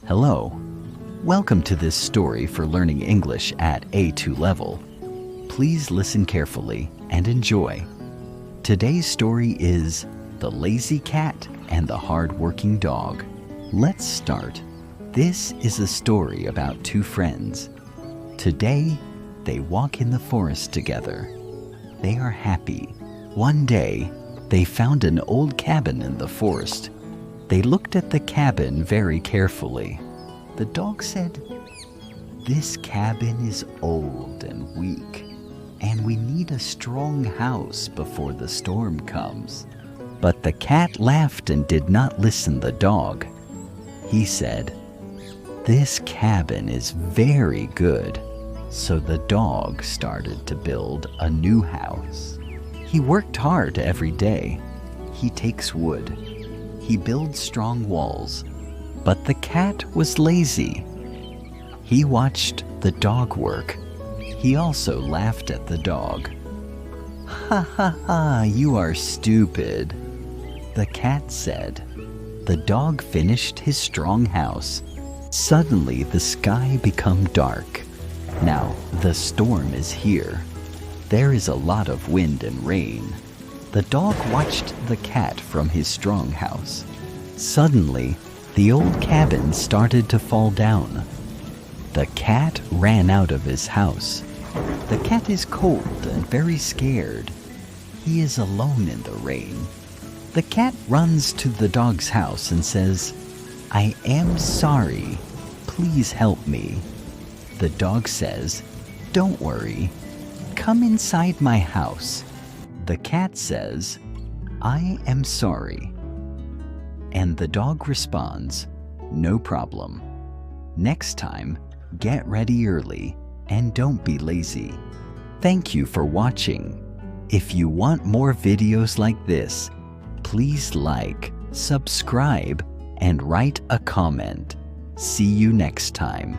Hello. Welcome to this story for learning English at A2 level. Please listen carefully and enjoy. Today's story is The Lazy Cat and the Hardworking Dog. Let's start. This is a story about two friends. Today, they walk in the forest together. They are happy. One day, they found an old cabin in the forest. They looked at the cabin very carefully. The dog said, "This cabin is old and weak, and we need a strong house before the storm comes." But the cat laughed and did not listen to the dog. He said, "This cabin is very good." So the dog started to build a new house. He worked hard every day. He takes wood. He builds strong walls. But the cat was lazy. He watched the dog work. He also laughed at the dog. "Ha ha ha, you are stupid," the cat said. The dog finished his strong house. Suddenly the sky became dark. Now the storm is here. There is a lot of wind and rain. The dog watched the cat from his strong house. Suddenly, the old cabin started to fall down. The cat ran out of his house. The cat is cold and very scared. He is alone in the rain. The cat runs to the dog's house and says, "I am sorry. Please help me." The dog says, "Don't worry. Come inside my house." The cat says, "I am sorry." And the dog responds, "No problem. Next time, get ready early and don't be lazy." Thank you for watching. If you want more videos like this, please like, subscribe, and write a comment. See you next time.